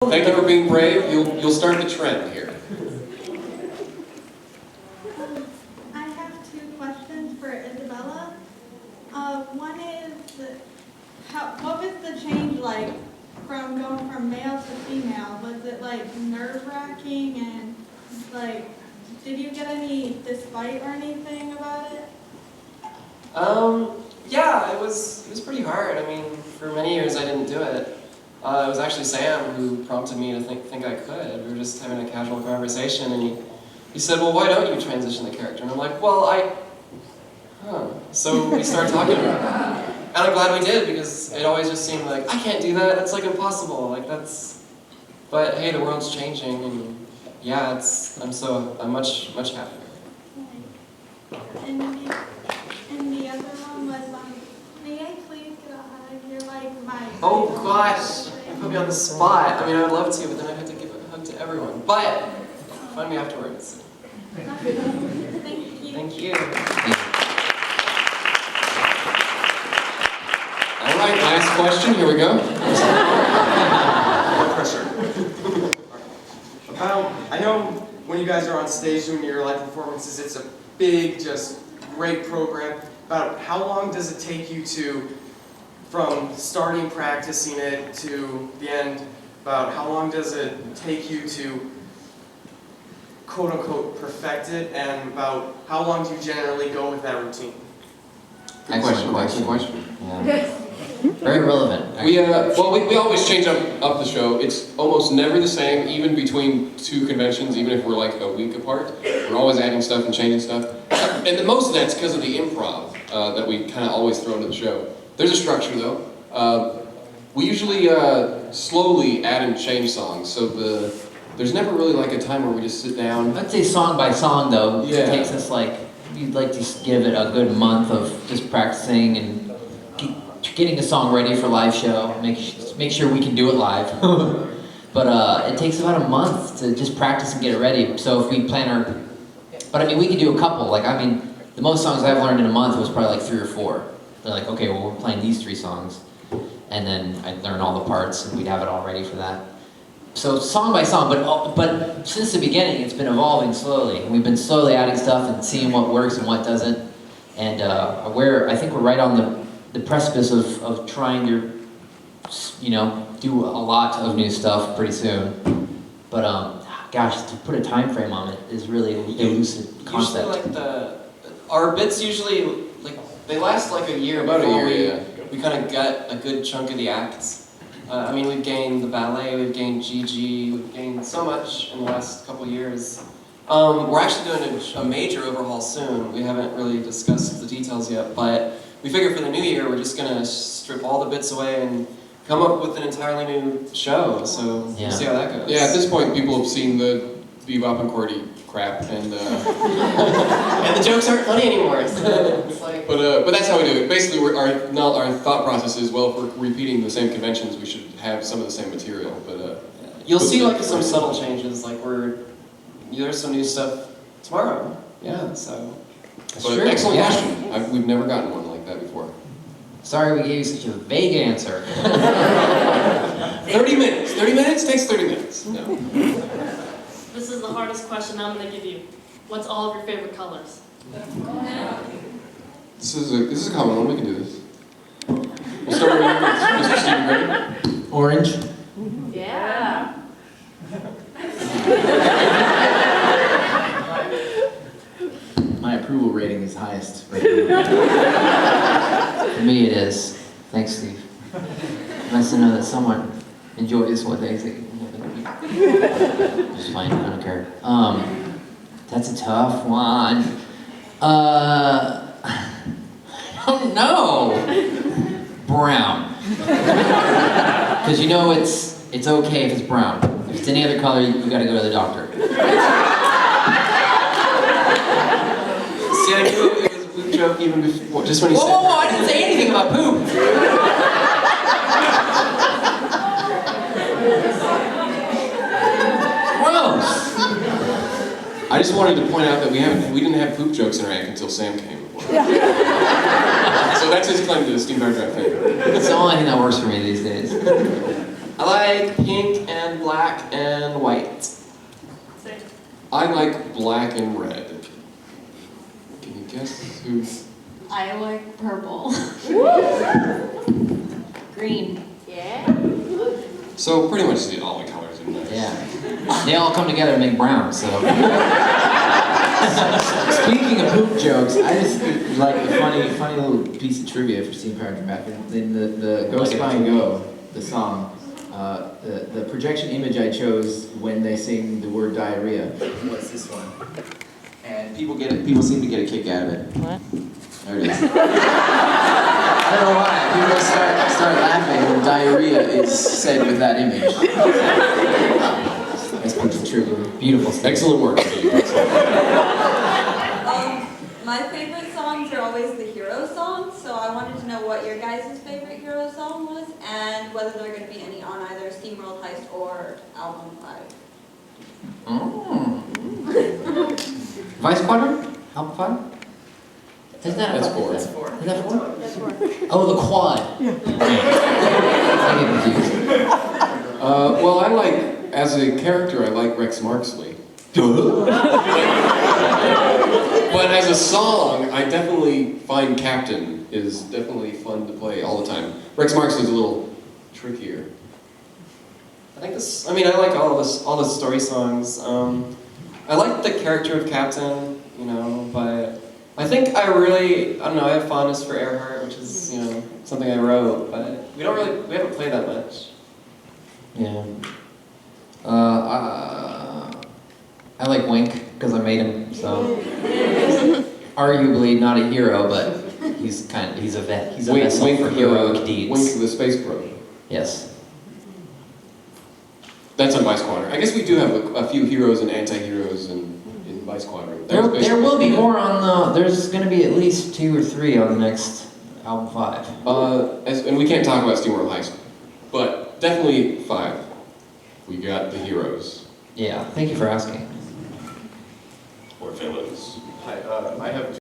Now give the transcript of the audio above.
Thank you for being brave. You'll start the trend here. I have two questions for Isabella. One is, what was the change like from going from male to female? Was it like nerve-wracking and like, did you get any despite or anything about it? Yeah, it was pretty hard. I mean, for many years I didn't do it. It was actually Sam who prompted me to think I could. We were just having a casual conversation, and he said, "Well, why don't you transition the character?" And I'm like, "Well, So we started talking about it. And I'm glad we did, because it always just seemed like, I can't do that, that's like impossible, like that's... But hey, the world's changing, and yeah, I'm much happier. And the other one was, may I please get a hug? You're like my... Oh gosh, you put me on the spot. I mean, I would love to, but then I'd have to give a hug to everyone. But, find me afterwards. Thank you. Thank you. All right, last question. Here we go. No pressure. I know when you guys are on stage doing your live performances, it's a big, just great program. About how long does it take you from starting practicing it to the end, about how long does it take you to quote-unquote perfect it, and about how long do you generally go with that routine? Good question. Yeah. Very relevant. We always change up the show. It's almost never the same, even between two conventions, even if we're like a week apart. We're always adding stuff and changing stuff. And most of that's because of the improv that we kind of always throw into the show. There's a structure though. We usually slowly add and change songs, so there's never really like a time where we just sit down. I'd say song by song though. Yeah. It takes us you'd like to give it a good month of just practicing and getting the song ready for live show. Make sure we can do it live. But it takes about a month to just practice and get it ready. So if we plan but I mean, we could do a couple. The most songs I've learned in a month was probably like 3 or 4. They're like, okay, well, we're playing these 3 songs. And then I'd learn all the parts, and we'd have it all ready for that. So song by song, but since the beginning, it's been evolving slowly. We've been slowly adding stuff and seeing what works and what doesn't. And I think we're right on the precipice of trying to, do a lot of new stuff pretty soon. But gosh, to put a time frame on it is really an elusive concept. Usually, our bits usually, they last like a year. About a before year, yeah. We kind of gut a good chunk of the acts. I mean, we've gained the ballet, we've gained GG, we've gained so much in the last couple years. We're actually doing a major overhaul soon. We haven't really discussed the details yet, but we figure for the new year, we're just going to strip all the bits away and come up with an entirely new show, so we'll see how that goes. Yeah, at this point, people have seen the Bebop and Cordy crap, and and the jokes aren't funny anymore. So it's like... But that's how we do it. Basically, our thought process is, well, if we're repeating the same conventions, we should have some of the same material. But you'll see some subtle changes. There's some new stuff tomorrow. Yeah, so. That's true. Excellent Yeah. question. We've never gotten one like that before. Sorry we gave you such a vague answer. 30 minutes. 30 minutes takes 30 minutes. No. This is the hardest question I'm going to give you. What's all of your favorite colors? This is a common one. We can do this. We'll start with Mr. Stephen Gray. Orange. Yeah. My approval rating is highest right now. For me it is. Thanks, Steve. Nice to know that someone enjoys what they think. Just fine, I don't care. That's a tough one. I don't know. Brown. Because it's okay if it's brown. If it's any other color, you gotta go to the doctor. See, I knew it was a poop joke even before, just when you said Whoa, I didn't say anything about poop. Gross. I just wanted to point out that we didn't have poop jokes in our act until Sam came. So that's his claim to the Steam Hard Drive fame. It's the only thing that works for me these days. I like pink and black. black and white. Same. I like black and red. Can you guess who? I like purple. Green. Yeah. So pretty much all the colors in there. Yeah. They all come together and make brown, so. Speaking of poop jokes, I just like a funny little piece of trivia for Steam Powered Giraffe. In the Go Spine Go, the song, the projection image I chose when they sing the word diarrhea was this one. And people seem to get a kick out of it. What? There it is. I don't know why. People start laughing when diarrhea is said with that image. That's piece of trivia. Beautiful stuff. Excellent work, Steve. My favorite songs are always the hero songs, so I wanted to know what your guys' favorite hero song was, and whether there are going to be any on either SteamWorld Heist or Album 5. Oh. Vice Quadrant? Album 5? Isn't that That's a- four. Is that 4? Oh, the quad. Yeah. I get confused. Well, I like, as a character, I like Rex Marksley. But as a song, I definitely find Captain is definitely fun to play all the time. Rex Marksley's a little trickier. I like this. I mean, I like all the story songs. I like the character of Captain, you know, but I think I don't know. I have fondness for Earhart, which is, you know, something I wrote, but we haven't played that much. Yeah. I like Wink because I made him, so arguably not a hero, but he's a vet. He's a vessel for heroic deeds. Wink the Space Probe. Yes. That's on Vice Quadrant. I guess we do have a few heroes and anti-heroes in Vice Quadrant. There will be more on the. There's going to be at least 2 or 3 on the next album 5. And we can't talk about SteamWorld Heist, but definitely 5. We got the heroes. Yeah. Thank you for asking. Or villains. Hi, I have